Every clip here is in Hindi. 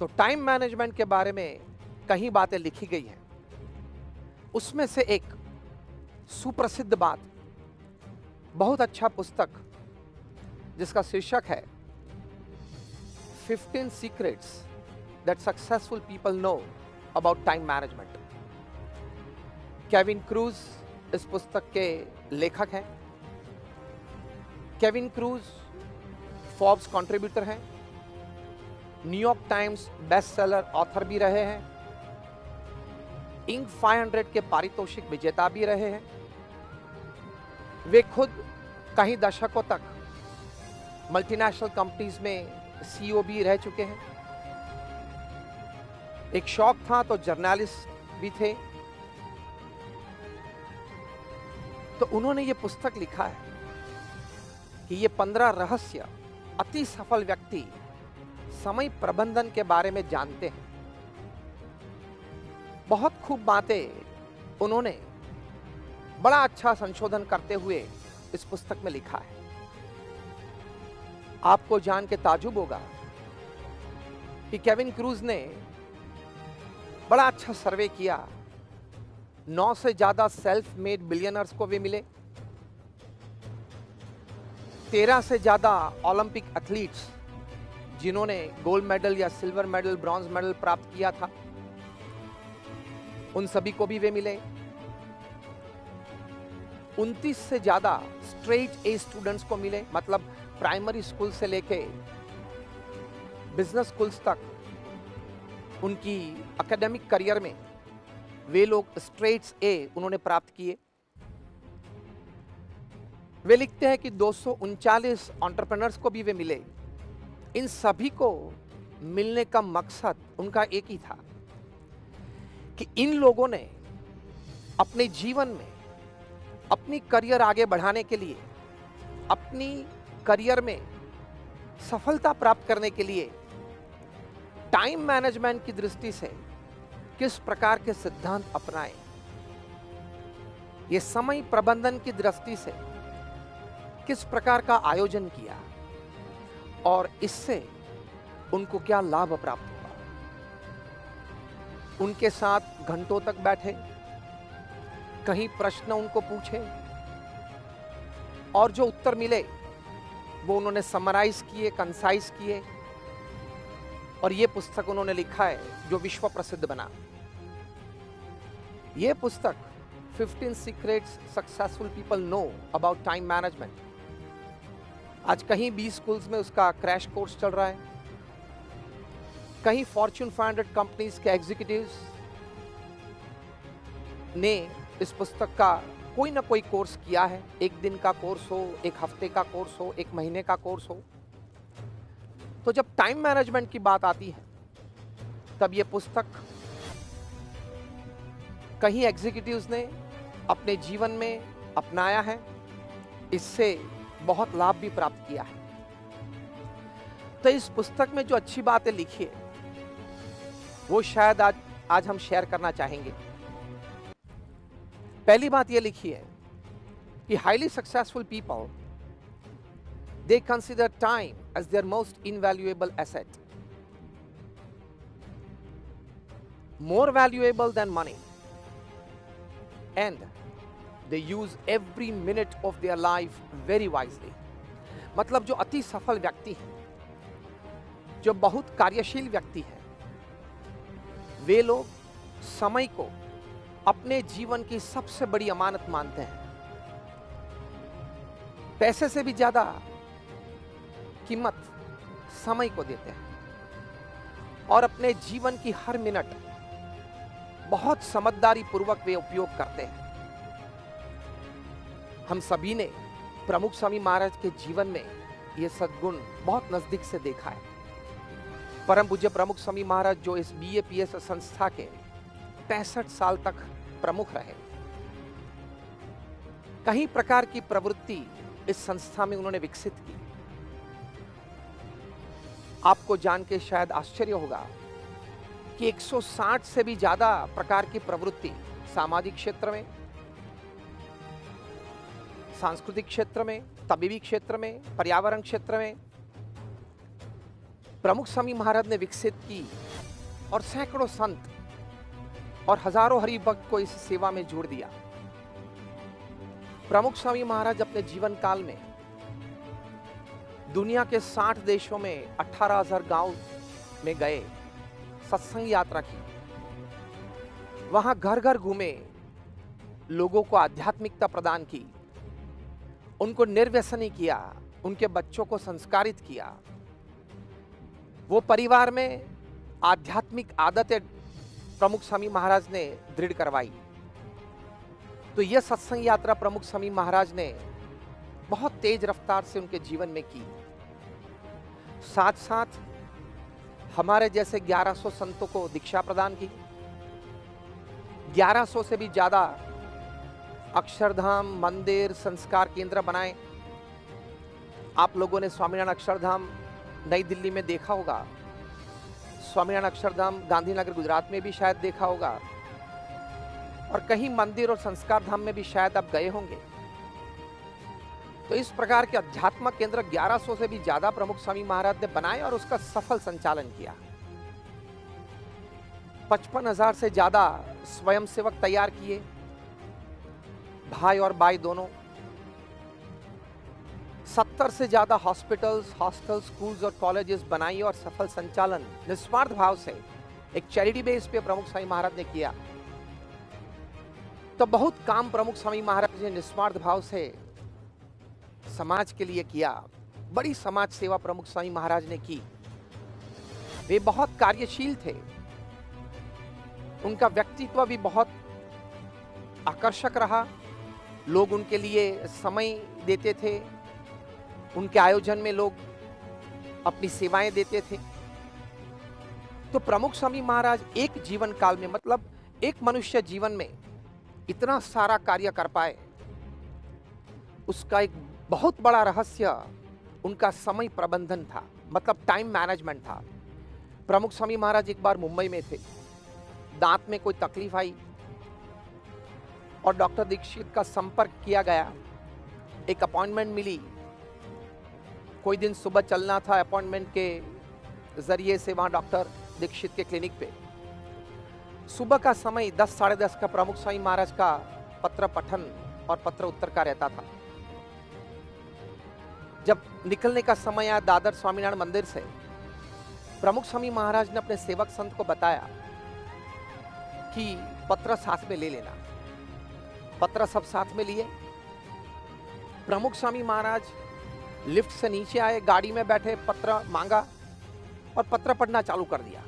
तो टाइम मैनेजमेंट के बारे में कई बातें लिखी गई हैं। उसमें से एक सुप्रसिद्ध बात, बहुत अच्छा पुस्तक जिसका शीर्षक है 15 secrets that successful people know about time management. Kevin cruise इस पुस्तक के लेखक हैं। केविन क्रूज फोर्ब्स कंट्रीब्यूटर हैं, New York times best seller author भी रहे हैं, इंक 500 के पारितोषिक विजेता भी रहे हैं। वे खुद कई दशकों तक मल्टीनेशनल कंपनीज में सीईओ भी रह चुके हैं। एक शौक था तो जर्नलिस्ट भी थे। तो उन्होंने ये पुस्तक लिखा है कि ये 15 रहस्य अति सफल व्यक्ति समय प्रबंधन के बारे में जानते हैं। बहुत खूब बातें उन्होंने बड़ा अच्छा संशोधन करते हुए इस पुस्तक में लिखा है। आपको जान के ताजुब होगा कि केविन क्रूज ने बड़ा अच्छा सर्वे किया। 9 से ज्यादा सेल्फ मेड बिलियनर्स को वे मिले, 13 से ज्यादा ओलंपिक एथलीट्स जिन्होंने गोल्ड मेडल या सिल्वर मेडल, ब्रॉन्ज मेडल प्राप्त किया था, उन सभी को भी वे मिले। 29 से ज्यादा स्ट्रेट ए स्टूडेंट्स को मिले, मतलब प्राइमरी स्कूल से लेके बिजनेस स्कूल्स तक उनकी एकेडमिक करियर में वे लोग स्ट्रेट्स ए उन्होंने प्राप्त किए। वे लिखते हैं कि 239 एंटरप्रेन्योर्स को भी वे मिले। इन सभी को मिलने का मकसद उनका एक ही था कि इन लोगों ने अपने जीवन में अपनी करियर आगे बढ़ाने के लिए, अपनी करियर में सफलता प्राप्त करने के लिए टाइम मैनेजमेंट की दृष्टि से किस प्रकार के सिद्धांत अपनाएं, ये समय प्रबंधन की दृष्टि से किस प्रकार का आयोजन किया और इससे उनको क्या लाभ प्राप्त हुआ। उनके साथ घंटों तक बैठे, कहीं प्रश्न उनको पूछे और जो उत्तर मिले वो उन्होंने समराइज किए, कंसाइज किए और ये पुस्तक उन्होंने लिखा है जो विश्व प्रसिद्ध बना। ये पुस्तक 15 secrets successful people know about time management, आज कहीं 20 स्कूल्स में उसका क्रैश कोर्स चल रहा है। कहीं फॉर्च्यून 500 कंपनीज के एग्जीक्यूटिव्स ने इस पुस्तक का कोई ना कोई कोर्स किया है। एक दिन का कोर्स हो, एक हफ्ते का कोर्स हो, एक महीने का कोर्स हो। तो जब टाइम मैनेजमेंट की बात आती है तब ये पुस्तक कहीं एग्जीक्यूटिव्स ने अपने जीवन में अपनाया है, इससे बहुत लाभ भी प्राप्त किया है। तो इस पुस्तक में जो अच्छी बातें लिखी है वो शायद आज हम शेयर करना चाहेंगे। पहली बात ये लिखी है कि highly successful people they consider time as their most invaluable asset, more valuable than money, and they use every minute of their life very wisely। मतलब जो अति सफल व्यक्ति है, जो बहुत कार्यशील व्यक्ति है, वे लोग समय को अपने जीवन की सबसे बड़ी अमानत मानते हैं। पैसे से भी ज्यादा कीमत समय को देते हैं और अपने जीवन की हर मिनट बहुत समझदारी पूर्वक वे उपयोग करते हैं। हम सभी ने प्रमुख स्वामी महाराज के जीवन में यह सद्गुण बहुत नजदीक से देखा है। परम पूज्य प्रमुख स्वामी महाराज जो इस BAPS संस्था के 65 साल तक प्रमुख रहे, कई प्रकार की प्रवृत्ति इस संस्था में उन्होंने विकसित की। आपको जान के शायद आश्चर्य होगा कि 160 से भी ज्यादा प्रकार की प्रवृत्ति सामाजिक क्षेत्र में, सांस्कृतिक क्षेत्र में, तबीबी क्षेत्र में, पर्यावरण क्षेत्र में प्रमुख स्वामी महाराज ने विकसित की और सैकड़ों संत और हजारों हरिभक्त को इस सेवा में जोड़ दिया। प्रमुख स्वामी महाराज अपने जीवन काल में दुनिया के 60 देशों में 18,000 गांव में गए, सत्संग यात्रा की, वहां घर घर घूमे, लोगों को आध्यात्मिकता प्रदान की, उनको निर्व्यसनी किया, उनके बच्चों को संस्कारित किया, वो परिवार में आध्यात्मिक आदतें प्रमुख स्वामी महाराज ने दृढ़ करवाई। तो यह सत्संग यात्रा प्रमुख स्वामी महाराज ने बहुत तेज रफ्तार से उनके जीवन में की। साथ साथ हमारे जैसे 1100 संतों को दीक्षा प्रदान की, 1100 से भी ज्यादा अक्षरधाम, मंदिर, संस्कार केंद्र बनाए। आप लोगों ने स्वामीनारायण अक्षरधाम नई दिल्ली में देखा होगा, स्वामीनारायण अक्षरधाम गांधीनगर गुजरात में भी शायद देखा होगा, और कहीं मंदिर और संस्कार धाम में भी शायद आप गए होंगे। तो इस प्रकार के अध्यात्म केंद्र 1100 से भी ज्यादा प्रमुख स्वामी महाराज ने बनाए और उसका सफल संचालन किया। 55,000 से ज्यादा स्वयंसेवक तैयार किए, भाई और बाई दोनों। 70 से ज्यादा हॉस्पिटल्स, हॉस्टल, स्कूल्स और कॉलेजेस बनाई और सफल संचालन निस्वार्थ भाव से एक चैरिटी बेस पे प्रमुख स्वामी महाराज ने किया। तो बहुत काम प्रमुख स्वामी महाराज ने निस्वार्थ भाव से समाज के लिए किया। बड़ी समाज सेवा प्रमुख स्वामी महाराज ने की। वे बहुत कार्यशील थे, उनका व्यक्तित्व भी बहुत आकर्षक रहा। लोग उनके लिए समय देते थे, उनके आयोजन में लोग अपनी सेवाएं देते थे। तो प्रमुख स्वामी महाराज एक जीवन काल में, मतलब एक मनुष्य जीवन में इतना सारा कार्य कर पाए, उसका एक बहुत बड़ा रहस्य उनका समय प्रबंधन था, मतलब टाइम मैनेजमेंट था। प्रमुख स्वामी महाराज एक बार मुंबई में थे, दांत में कोई तकलीफ आई और डॉक्टर दीक्षित का संपर्क किया गया, एक अपॉइंटमेंट मिली। कोई दिन सुबह चलना था अपॉइंटमेंट के जरिए से वहां डॉक्टर दीक्षित के क्लिनिक पे। सुबह का समय 10 साढ़े 10 का प्रमुख स्वामी महाराज का पत्र पठन और पत्र उत्तर का रहता था। जब निकलने का समय आया दादर स्वामीनारायण मंदिर से, प्रमुख स्वामी महाराज ने अपने सेवक संत को बताया कि पत्र साथ में ले लेना। पत्र सब साथ में लिए। प्रमुख स्वामी महाराज लिफ्ट से नीचे आए, गाड़ी में बैठे, पत्र मांगा और पत्र पढ़ना चालू कर दिया।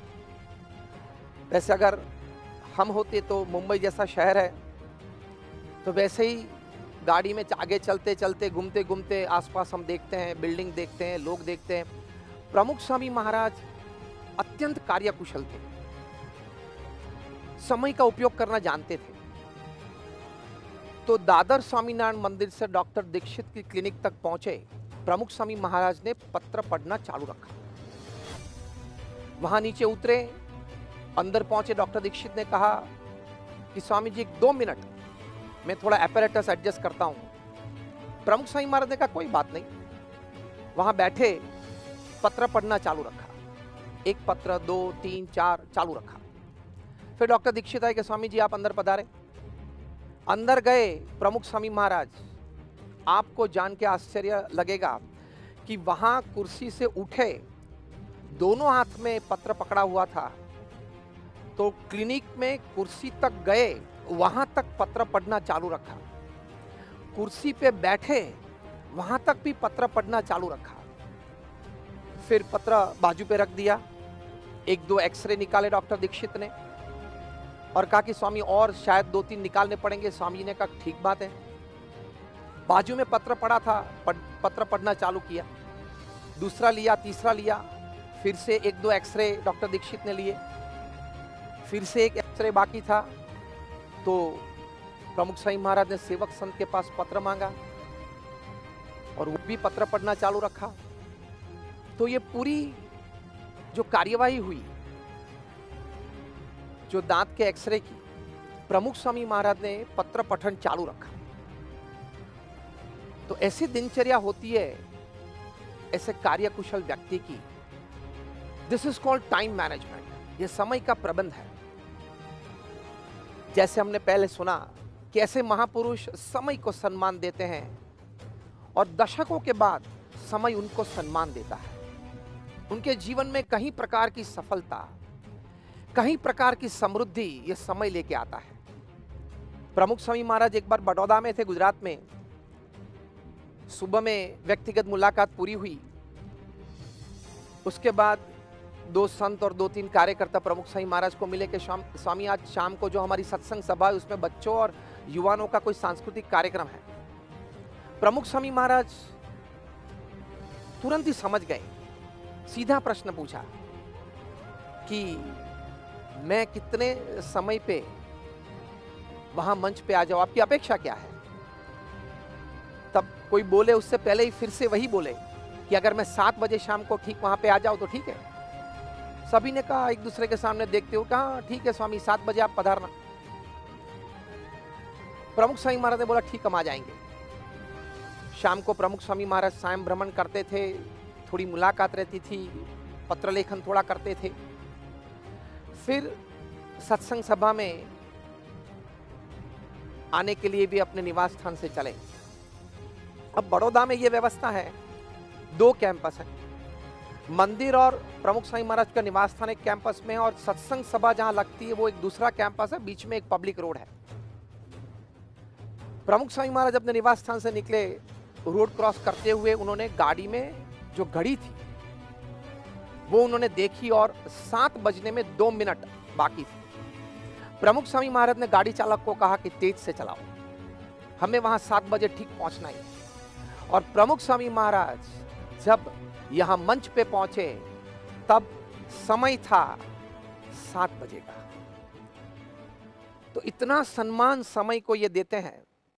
वैसे अगर हम होते तो, मुंबई जैसा शहर है, तो वैसे ही गाड़ी में आगे चलते चलते, घूमते घूमते आसपास हम देखते हैं, बिल्डिंग देखते हैं, लोग देखते हैं। प्रमुख स्वामी महाराज अत्यंत कार्यकुशल थे, समय का उपयोग करना जानते थे। तो दादर स्वामीनारायण मंदिर से डॉक्टर दीक्षित की क्लिनिक तक पहुंचे, प्रमुख स्वामी महाराज ने पत्र पढ़ना चालू रखा। वहां नीचे उतरे, अंदर पहुंचे, डॉक्टर दीक्षित ने कहा कि स्वामी जी 2 मिनट, मैं थोड़ा एपरेटस एडजस्ट करता हूं। प्रमुख स्वामी महाराज ने कहा कोई बात नहीं। वहां बैठे, पत्र पढ़ना चालू रखा। एक पत्र, 2, 3, 4 चालू रखा। फिर डॉक्टर दीक्षित आए कि स्वामी जी आप अंदर पधारे। अंदर गए प्रमुख स्वामी महाराज, आपको जान के आश्चर्य लगेगा कि वहां कुर्सी से उठे, दोनों हाथ में पत्र पकड़ा हुआ था। तो क्लिनिक में कुर्सी तक गए, वहां तक पत्र पढ़ना चालू रखा। कुर्सी पे बैठे, वहां तक भी पत्र पढ़ना चालू रखा। फिर पत्र बाजू पे रख दिया। 1-2 एक्सरे निकाले डॉक्टर दीक्षित ने और कहा कि स्वामी और शायद 2-3 निकालने पड़ेंगे। स्वामी जी ने कहा ठीक बात है। बाजू में पत्र पड़ा था, पत्र पढ़ना चालू किया। दूसरा लिया, तीसरा लिया, फिर से 1-2 एक्सरे डॉक्टर दीक्षित ने लिए। फिर से एक एक्सरे बाकी था, तो प्रमुख स्वामी महाराज ने सेवक संत के पास पत्र मांगा और वो भी पत्र पढ़ना चालू रखा। तो ये पूरी जो कार्यवाही हुई, जो दांत के एक्सरे की, प्रमुख स्वामी महाराज ने पत्र पठन चालू रखा। तो ऐसी दिनचर्या होती है ऐसे कार्यकुशल व्यक्ति की, this is called time management. ये समय का प्रबंध है। जैसे हमने पहले सुना कैसे महापुरुष समय को सम्मान देते हैं और दशकों के बाद समय उनको सम्मान देता है। उनके जीवन में कई प्रकार की सफलता, कई प्रकार की समृद्धि ये समय लेके आता है। प्रमुख स्वामी महाराज एक बार बड़ौदा में थे, गुजरात में। सुबह में व्यक्तिगत मुलाकात पूरी हुई। उसके बाद 2 संत और 2-3 कार्यकर्ता प्रमुख स्वामी महाराज को मिले कि स्वामी आज शाम को जो हमारी सत्संग सभा है उसमें बच्चों और युवाओं का कोई सांस्कृतिक कार्यक्रम है। प्रमुख स्वामी महाराज तुरंत ही समझ गए, सीधा प्रश्न पूछा कि मैं कितने समय पे वहां मंच पे आ जाऊं, आपकी अपेक्षा क्या है? तब कोई बोले उससे पहले ही फिर से वही बोले कि अगर मैं 7 बजे शाम को ठीक वहां पे आ जाऊं तो ठीक है। सभी ने कहा, एक दूसरे के सामने देखते हुए कहा ठीक है स्वामी, 7 बजे आप पधारना। प्रमुख स्वामी महाराज ने बोला ठीक, हम आ जाएंगे। शाम को प्रमुख स्वामी महाराज सायं भ्रमण करते थे, थोड़ी मुलाकात रहती थी, पत्र लेखन थोड़ा करते थे। फिर सत्संग सभा में आने के लिए भी अपने निवास स्थान से चले। अब बड़ौदा में यह व्यवस्था है, 2 कैंपस है, मंदिर और प्रमुख स्वामी महाराज का निवास स्थान एक कैंपस में, और सत्संग सभा जहां लगती है वो एक दूसरा कैंपस है, बीच में एक पब्लिक रोड है। प्रमुख स्वामी महाराज अपने निवास स्थान से निकले, रोड क्रॉस करते हुए उन्होंने गाड़ी में जो घड़ी थी वो उन्होंने देखी और 7 बजने में 2 मिनट बाकी थी। प्रमुख स्वामी महाराज ने गाड़ी चालक को कहा कि तेज से चलाओ, हमें वहां 7 बजे ठीक पहुंचना है। और प्रमुख स्वामी महाराज जब यहां मंच पे पहुंचे तब समय था 7 बजे का। तो इतना सम्मान समय को ये देते हैं।